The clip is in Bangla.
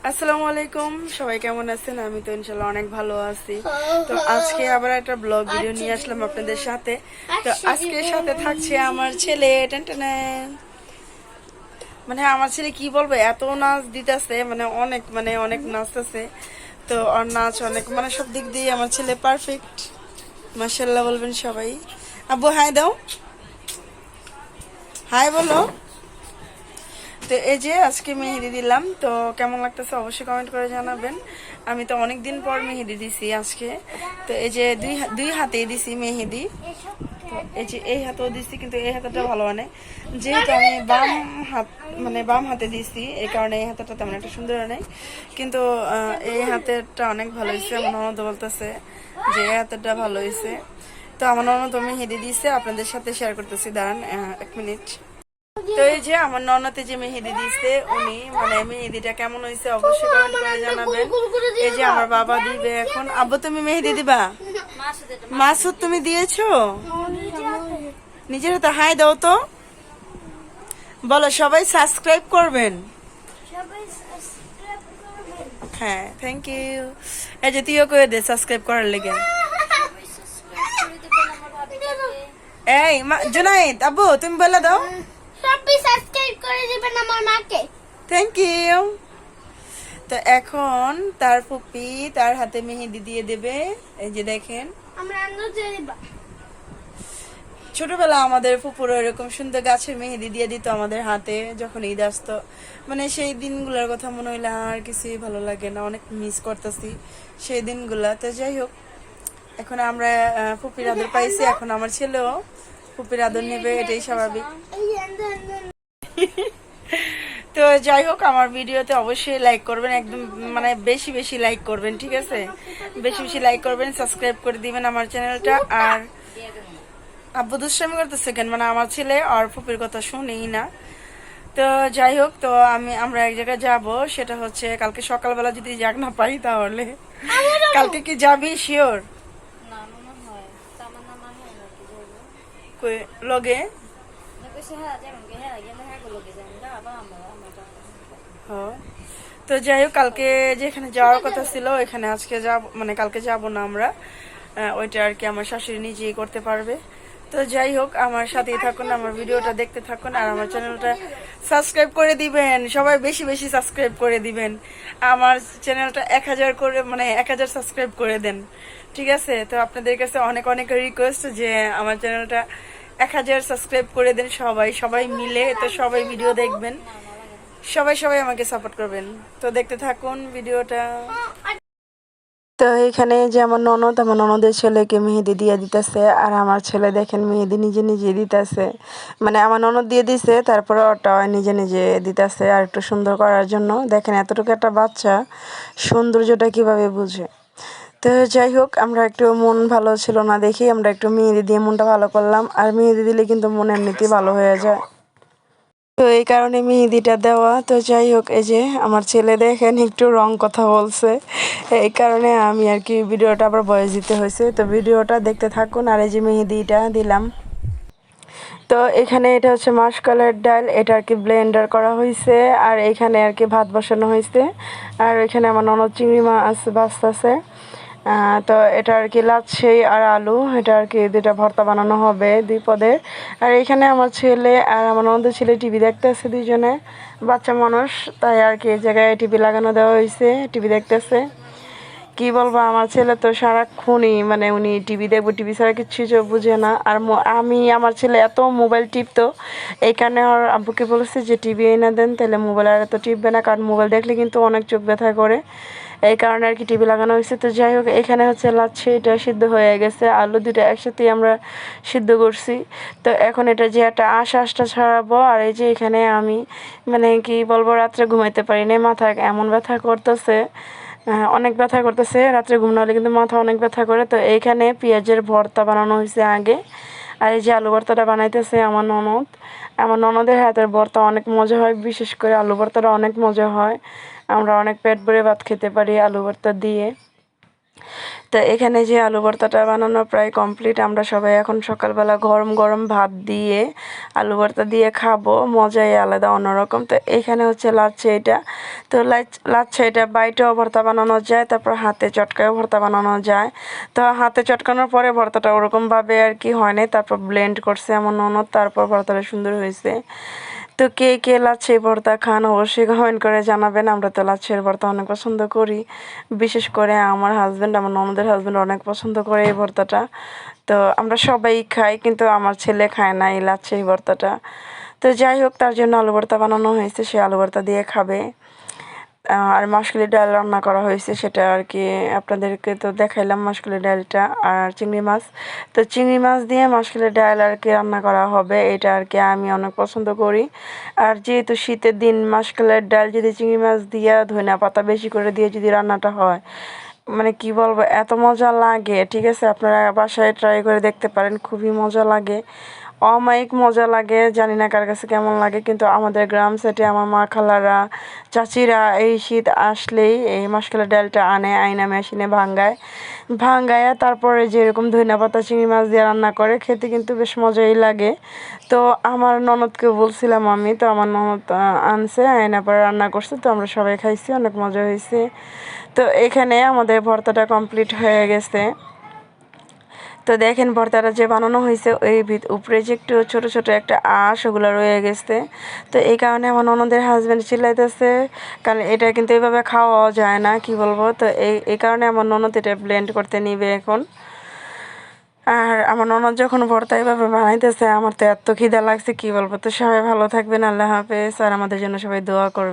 আসসালামু আলাইকুম, সবাই কেমন আছেন? আমি তো ইনশাল্লাহ অনেক ভালো আছি। তো আজকে আবার একটা ব্লগ ভিডিও নিয়ে আসলাম আপনাদের সাথে। তো আজকে সাথে থাকছে আমার ছেলে। টেনটেন। মানে আমার ছেলে কি বলবো, এত নাচ দিতেছে, মানে অনেক নাচতেছে। তো ওর নাচ অনেক মানে সব দিক দিয়ে আমার ছেলে পারফেক্ট। মাশাল্লাহ বলবেন সবাই। আব্বু হাই দাও, হাই বলো। তো এই যে আজকে মেহেদি দিলাম, তো কেমন লাগতেছে অবশ্যই কমেন্ট করে জানাবেন। আমি তো অনেক দিন পর মেহেদি দিছি আজকে। তো এই যে দুই হাতেই দিছি মেহেদি। তো এই যে এই হাতেও দিছি, কিন্তু এই হাতটা ভালো মানে যেহেতু আমি বাম হাতে দিছি, এই কারণে এই হাতটা তেমন একটা সুন্দর নেই। কিন্তু এই হাতেরটা অনেক ভালো হয়েছে। আমার ননদ বলতেছে যে এই হাতেরটা ভালো হয়েছে। তো আমার ননদ মেহেদি দিছে, আপনাদের সাথে শেয়ার করতেছি, দাঁড়ান 1 মিনিট। তো এই যে আমার ননদে যে মেহেদি দিচ্ছে, উনি মানে মেহেদিটা কেমন হয়েছে অবশ্যই কমেন্ট করে জানাবেন। এই যে আমার বাবা দিবে এখন। আব্বু তুমি মেহেদি দিবা? মাসুদ তুমি দিয়েছো? নিজের হাতে হাই দাও তো, বলো সবাই সাবস্ক্রাইব করবেন। হ্যাঁ, থ্যাংক ইউ। এই যে তুইও করে দে সাবস্ক্রাইব করার লেগে। এই জুনাইদ, আব্বু তুমি বলে দাও। সবাই সাবস্ক্রাইব করে দিবেন আমার মাকে। Thank you. তো এখন তার ফুপি তার হাতে মেহেদি দিয়ে দেবে। এই যে দেখেন, আমরা আঙ্গুল দিয়ে দিব। ছোটবেলা আমাদের ফুপুর এরকম সুন্দর গাছের মেহেদি দিয়ে দিত আমাদের হাতে যখন ঈদ আসতো। মানে সেই দিনগুলোর কথা মনে হইলে আর কিছুই ভালো লাগে না, অনেক মিস করতেছি সেই দিনগুলা। তো যাই হোক, এখন আমরা ফুপির আদর পাইছি, এখন আমার ছেলেও ফুপির আদর নেবে, এটাই স্বাভাবিক। তো যাই হোক, আমার ভিডিওতে অবশ্যই লাইক করবেন, একদম মানে বেশি বেশি লাইক করবেন, ঠিক আছে? বেশি বেশি লাইক করবেন, সাবস্ক্রাইব করে দিবেন আমার চ্যানেলটা। আর আব্বু দুষ্টামি করতেছে কেন, মানে আমার ছেলে আর ফুপির কথা শুনেই না। তো যাই হোক, তো আমরা এক জায়গায় যাব, সেটা হচ্ছে কালকে সকালবেলা যদি যাক না পাই তাহলে। কালকে কি যাবি শিওর? লগে তো যাই হোক, কালকে যেখানে যাওয়ার কথা ছিল এখানে আজকে যাব, মানে কালকে যাব না আমরা। ওইটা আর কি আমার শাশুড়ি নিজেই করতে পারবে। তো যাই হোক, আমার সাথেই থাকুন, আমার ভিডিওটা দেখতে থাকুন, আর আমার চ্যানেলটা সাবস্ক্রাইব করে দিবেন সবাই, বেশি বেশি সাবস্ক্রাইব করে দিবেন। আমার চ্যানেলটা 1000 করে, মানে 1000 সাবস্ক্রাইব করে দেন, ঠিক আছে? তো আপনাদের কাছে অনেক অনেক রিকোয়েস্ট যে আমার চ্যানেলটা 1000 সাবস্ক্রাইব করে দেন সবাই সবাই মিলে। তো সবাই ভিডিও দেখবেন, সবাই সবাই আমাকে সাপোর্ট করবেন। তো দেখতে থাকুন ভিডিওটা। তো এখানে যে আমার ননদের ছেলেকে মেহেদি দিয়ে দিতেছে, আর আমার ছেলে দেখেন মেহেদি নিজে নিজে দিতেছে। মানে আমার ননদ দিয়ে দিছে, তারপরে ওটা নিজে নিজে দিতেছে আর একটু সুন্দর করার জন্য। দেখেন এতটুকু একটা বাচ্চা সৌন্দর্যটা কিভাবে বুঝে। তো যাই হোক, আমরা একটু মন ভালো ছিল না দেখি আমরা একটু মেহেদি দিয়ে মনটা ভালো করলাম, আর মেহেদি দিলে কিন্তু মন এমনিতেই ভালো হয়ে যায়। তো এই কারণে মেহেদিটা দেওয়া। তো যাই হোক, এই যে আমার ছেলে দেখেন একটু রং কথা বলছে, এই কারণে আমি আর কি ভিডিওটা আবার ভয়েস দিতে হয়েছে। তো ভিডিওটা দেখতে থাকুন। আর এই যে মেহেদিটা দিলাম। তো এখানে এটা হচ্ছে মাসকলাইয়ের ডাল, এটা আর কি ব্লেন্ডার করা হয়েছে, আর এখানে আর কি ভাত বসানো হয়েছে। আর এখানে আমার ননদ চিংড়ি মাছ ভাজতেছে। তো এটা আর কি লাচ্ছি আর আলু, এটা আর কি দুটা ভর্তা বানানো হবে 2 পদের। আর এখানে আমার ছেলে আর আমার ননদের ছেলে টিভি দেখতেছে, দুইজনে বাচ্চা মানুষ, তাই আর কি এই জায়গায় টিভি লাগানো দেওয়া হয়েছে, টিভি দেখতেছে। কি বলবো, আমার ছেলে তো সারাক্ষণই মানে উনি টিভি দেখবো, টিভি ছাড়া কিচ্ছু বুঝে না। আর আমার ছেলে এত মোবাইল টিপতো, এই কারণে ওর আব্বুকে বলেছে যে টিভি এনে দেন, তাহলে মোবাইল আর এত টিপবে না, কারণ মোবাইল দেখলে কিন্তু অনেক চোখ ব্যথা করে। এই কারণে আর কি টিভি লাগানো হয়েছে। তো যাই হোক, এখানে হচ্ছে লাচ্ছি, এটা সিদ্ধ হয়ে গেছে, আলু দুটো একসাথেই আমরা সিদ্ধ করছি। তো এখন এটা যে একটা আঁশটা ছাড়াবো। আর এই যে এখানে আমি মানে কি বলবো, রাত্রে ঘুমাইতে পারি না, মাথা এমন ব্যথা করতেছে, অনেক ব্যথা করতেছে। রাত্রে ঘুম না হলে কিন্তু মাথা অনেক ব্যথা করে। তো এইখানে পেঁয়াজের ভর্তা বানানো হয়েছে আগে, আর এই যে আলু ভর্তাটা বানাইতেছে আমার ননদ। আমার ননদের হাতের ভর্তা অনেক মজা হয়, বিশেষ করে আলু ভর্তাটা অনেক মজা হয়। আমরা অনেক পেট ভরে ভাত খেতে পারি আলু ভর্তা দিয়ে। তো এখানে যে আলু ভর্তাটা বানানো প্রায় কমপ্লিট। আমরা সবাই এখন সকালবেলা গরম গরম ভাত দিয়ে আলু ভর্তা দিয়ে খাবো, মজাই আলাদা অন্যরকম। তো এখানে হচ্ছে লাচ্ছি এটা। তো লাচ্ছি এটা বাইটেও ভর্তা বানানো যায়, তারপর হাতে চটকায়ও ভর্তা বানানো যায়। তো হাতে চটকানোর পরে ভর্তাটা ওরকমভাবে আর কি হয় নাই, তারপর ব্লেন্ড করছে আমার ননদ, তারপর ভর্তাটা সুন্দর হয়েছে। তো কে কে লাচ্ছি ভর্তা খান অবশ্যই কমেন্ট করে জানাবেন। আমরা তো লাচ্ছির ভর্তা অনেক পছন্দ করি, বিশেষ করে আমার হাজব্যান্ড, আমার ননদের হাজব্যান্ড অনেক পছন্দ করে এই ভর্তাটা। তো আমরা সবাই খাই, কিন্তু আমার ছেলে খায় না এই লাচ্ছির ভর্তাটা। তো যাই হোক, তার জন্য আলু ভর্তা বানানো হয়েছে, সে আলু ভর্তা দিয়ে খাবে। আর মাসকলি ডাল রান্না করা হয়েছে, সেটা আর কি আপনাদেরকে তো দেখাইলাম, মাসকলি ডালটা আর চিংড়ি মাছ। তো চিংড়ি মাছ দিয়ে মাসকলি ডাল আর কি রান্না করা হবে, এটা আর কি আমি অনেক পছন্দ করি। আর যেহেতু শীতের দিন, মাসকলাইয়ের ডাল যদি চিংড়ি মাছ দিয়ে ধনিয়া পাতা বেশি করে দিয়ে যদি রান্নাটা হয়, মানে কি বলবো, এত মজা লাগে। ঠিক আছে, আপনারা বাসায় ট্রাই করে দেখতে পারেন, খুবই মজা লাগে, অমায়িক মজা লাগে। জানি না কার কাছে কেমন লাগে, কিন্তু আমাদের গ্রাম সাইডে আমার মা খালারা চাচিরা এই শীত আসলেই এই মাসকলাই ডালটা আনে, আইনা মেশিনে ভাঙ্গায়া তারপরে যেরকম ধনিয়া পাতা চিংড়ি মাছ দিয়ে রান্না করে, খেতে কিন্তু বেশ মজাই লাগে। তো আমার ননদকে বলছিলাম আমি, তো আমার ননদ আনছে, আয়না পরে রান্না করছে, তো আমরা সবাই খাইছি, অনেক মজা হয়েছে। তো এখানে আমাদের ভর্তাটা কমপ্লিট হয়ে গেছে। তো দেখেন ভর্তাটা যে বানানো হয়েছে, ওই উপরে যে একটু ছোট ছোট একটা আঁশ ওগুলো রয়ে গেছে। তো এই কারণে আমার ননদের হাজব্যান্ড চিল্লাইতেছে, কারণ এটা কিন্তু এইভাবে খাওয়া যায় না, কি বলবো। তো এই কারণে আমার ননদ এটা ব্লেন্ড করতে নিবে এখন। আর আমার ননদ যখন ভর্তা এইভাবে বানাইতেছে, আমার তো এত খিদা লাগছে, কি বলবো। তো সবাই ভালো থাকবেন, আল্লাহ হাফেজ, আর আমাদের জন্য সবাই দোয়া করবেন।